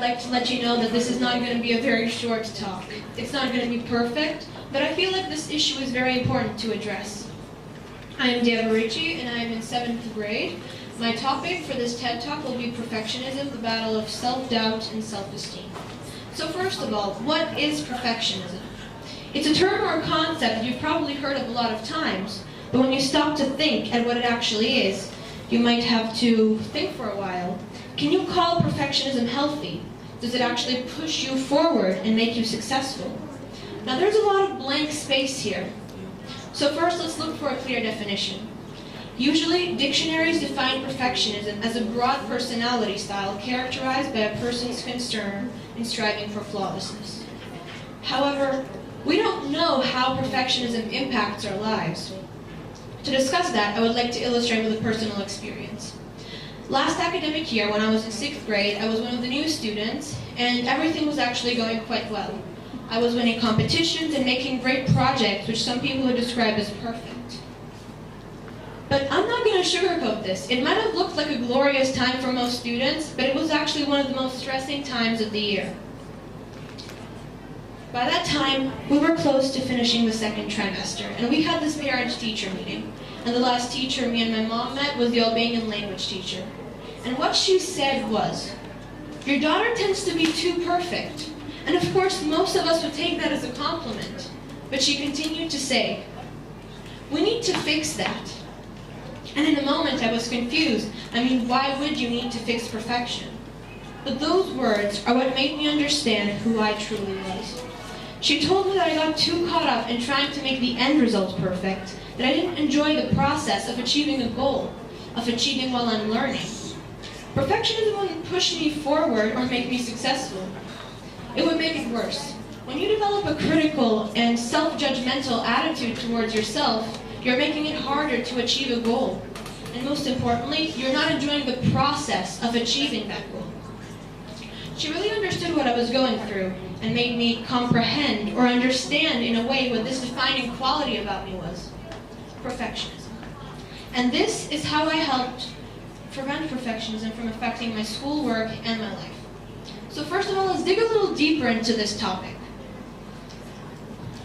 like to let you know that this is not going to be a very short talk. It's not going to be perfect, but I feel like this issue is very important to address. I am Dea Borici, and I am in 7th grade. My topic for this TED Talk will be perfectionism, the battle of self-doubt and self-esteem. So first of all, what is perfectionism? It's a term or a concept that you've probably heard of a lot of times, but when you stop to think at what it actually is, you might have to think for a while. Can you call perfectionism healthy? Does it actually push you forward and make you successful? Now there's a lot of blank space here. So first let's look for a clear definition. Usually, dictionaries define perfectionism as a broad personality style characterized by a person's concern in striving for flawlessness. However, we don't know how perfectionism impacts our lives. To discuss that, I would like to illustrate with a personal experience. Last academic year, when I was in 6th grade, I was one of the new students, and everything was actually going quite well. I was winning competitions and making great projects, which some people would describe as perfect. But I'm not going to sugarcoat this. It might have looked like a glorious time for most students, but it was actually one of the most stressing times of the year. By that time, we were close to finishing the 2nd trimester, and we had this parent-teacher meeting. And the last teacher me and my mom met was the Albanian language teacher. And what she said was, "Your daughter tends to be too perfect." And of course, most of us would take that as a compliment. But she continued to say, "We need to fix that." And in a moment, I was confused. I mean, why would you need to fix perfection? But those words are what made me understand who I truly was. She told me that I got too caught up in trying to make the end result perfect, that I didn't enjoy the process of achieving a goal, of achieving while I'm learning. Perfectionism wouldn't push me forward or make me successful. It would make it worse. When you develop a critical and self-judgmental attitude towards yourself, you're making it harder to achieve a goal. And most importantly, you're not enjoying the process of achieving that goal. She really understood what I was going through and made me comprehend or understand in a way what this defining quality about me was: perfectionism. And this is how I helped prevent perfectionism from affecting my schoolwork and my life. So first of all, let's dig a little deeper into this topic.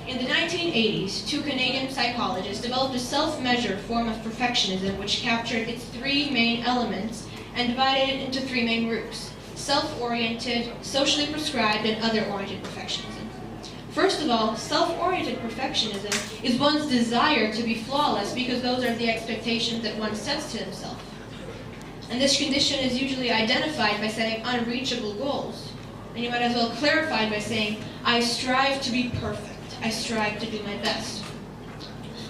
In the 1980s, 2 Canadian psychologists developed a self-measured form of perfectionism which captured its 3 main elements and divided it into 3 main groups: self-oriented, socially prescribed, and other-oriented perfectionism. First of all, self-oriented perfectionism is one's desire to be flawless because those are the expectations that one sets to himself. And this condition is usually identified by setting unreachable goals. And you might as well clarify by saying, "I strive to be perfect. I strive to do my best."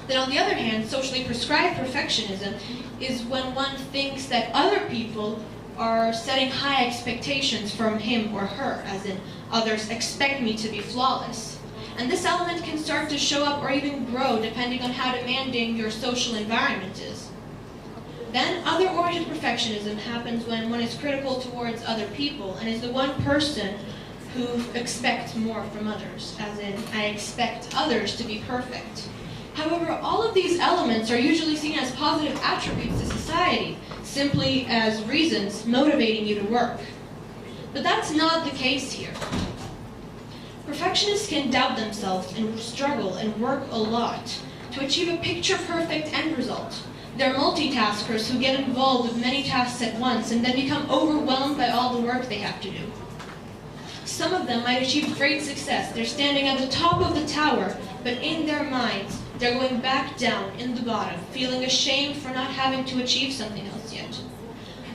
Then on the other hand, socially prescribed perfectionism is when one thinks that other people are setting high expectations from him or her, as in, others expect me to be flawless. And this element can start to show up or even grow depending on how demanding your social environment is. Then other-oriented perfectionism happens when one is critical towards other people and is the one person who expects more from others, as in, I expect others to be perfect. However, all of these elements are usually seen as positive attributes to society, simply as reasons motivating you to work. But that's not the case here. Perfectionists can doubt themselves and struggle and work a lot to achieve a picture-perfect end result. They're multitaskers who get involved with many tasks at once and then become overwhelmed by all the work they have to do. Some of them might achieve great success. They're standing at the top of the tower, but in their minds, they're going back down in the bottom, feeling ashamed for not having to achieve something else yet.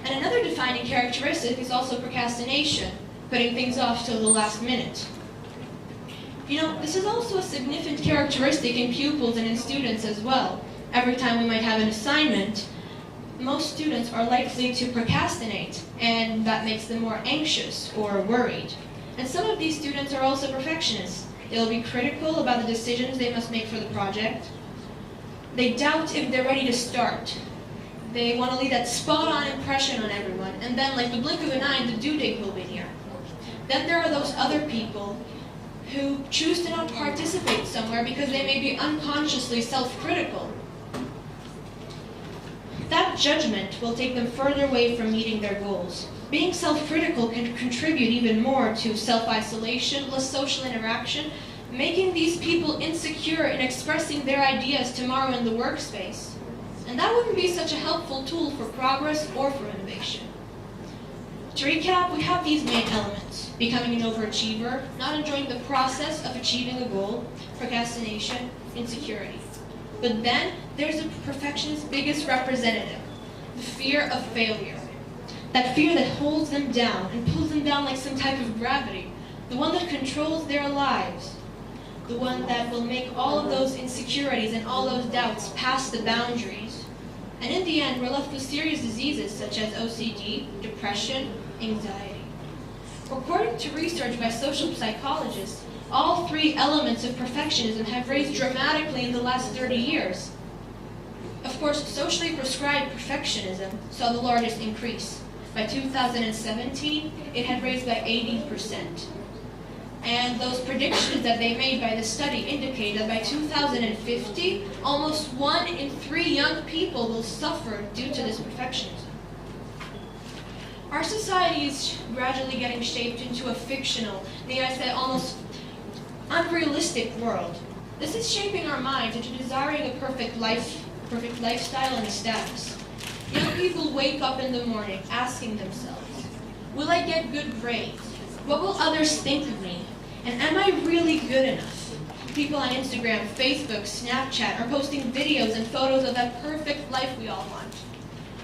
And another defining characteristic is also procrastination, putting things off till the last minute. You know, this is also a significant characteristic in pupils and in students as well. Every time we might have an assignment, most students are likely to procrastinate, and that makes them more anxious or worried. And some of these students are also perfectionists. They'll be critical about the decisions they must make for the project. They doubt if they're ready to start. They want to leave that spot-on impression on everyone, and then like the blink of an eye, the due date will be here. Then there are those other people who choose to not participate somewhere because they may be unconsciously self-critical. that judgment will take them further away from meeting their goals. Being self-critical can contribute even more to self-isolation, less social interaction, making these people insecure in expressing their ideas tomorrow in the workspace. And that wouldn't be such a helpful tool for progress or for innovation. To recap, we have these main elements: becoming an overachiever, not enjoying the process of achieving a goal, procrastination, insecurity. But then there's a perfectionist's biggest representative, the fear of failure. That fear that holds them down and pulls them down like some type of gravity, the one that controls their lives, the one that will make all of those insecurities and all those doubts pass the boundaries. And in the end, we're left with serious diseases such as OCD, depression, anxiety. According to research by social psychologists, all three elements of perfectionism have raised dramatically in the last 30 years. Of course, socially prescribed perfectionism saw the largest increase. By 2017, it had raised by 80%. And those predictions that they made by the study indicate that by 2050, almost 1 in 3 young people will suffer due to this perfectionism. Our society is gradually getting shaped into a fictional, may I say almost unrealistic world. This is shaping our minds into desiring a perfect lifestyle and status. Young people wake up in the morning asking themselves, will I get good grades? What will others think of me? And am I really good enough? People on Instagram, Facebook, Snapchat are posting videos and photos of that perfect life we all want.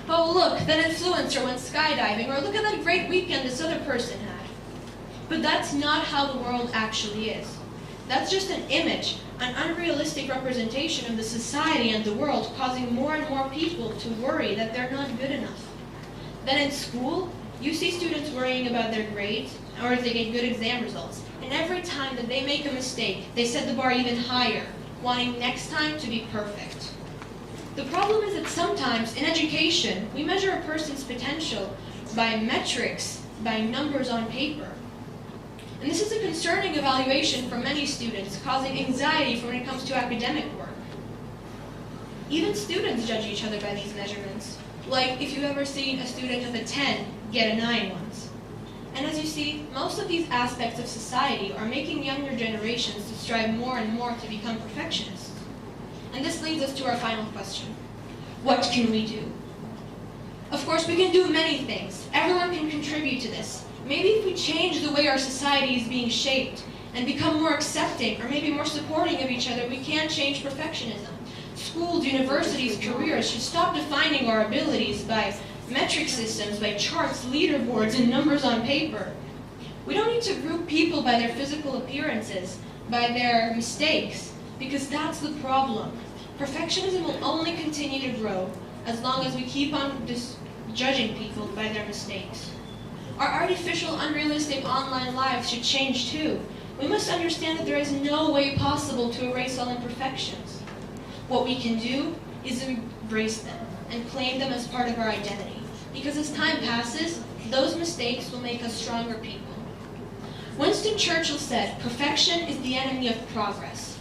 Oh look, that influencer went skydiving, or look at that great weekend this other person had. But that's not how the world actually is. That's just an image, an unrealistic representation of the society and the world, causing more and more people to worry that they're not good enough. Then in school, you see students worrying about their grades, or if they get good exam results. And every time that they make a mistake, they set the bar even higher, wanting next time to be perfect. The problem is that sometimes in education, we measure a person's potential by metrics, by numbers on paper. And this is a concerning evaluation for many students, causing anxiety when it comes to academic work. Even students judge each other by these measurements. Like if you've ever seen a student with a 10 get a 9 once. And as you see, most of these aspects of society are making younger generations to strive more and more to become perfectionists. And this leads us to our final question. What can we do? Of course, we can do many things. Everyone can contribute to this. Maybe if we change the way our society is being shaped and become more accepting or maybe more supporting of each other, we can change perfectionism. Schools, universities, careers should stop defining our abilities by metric systems, by charts, leaderboards, and numbers on paper. We don't need to group people by their physical appearances, by their mistakes, because that's the problem. Perfectionism will only continue to grow as long as we keep on judging people by their mistakes. Our artificial, unrealistic online lives should change too. We must understand that there is no way possible to erase all imperfections. What we can do is embrace them and claim them as part of our identity. Because as time passes, those mistakes will make us stronger people. Winston Churchill said, "Perfection is the enemy of progress."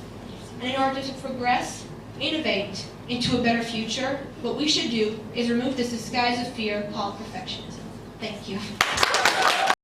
And in order to progress, innovate into a better future, what we should do is remove this disguise of fear called perfectionism. Thank you.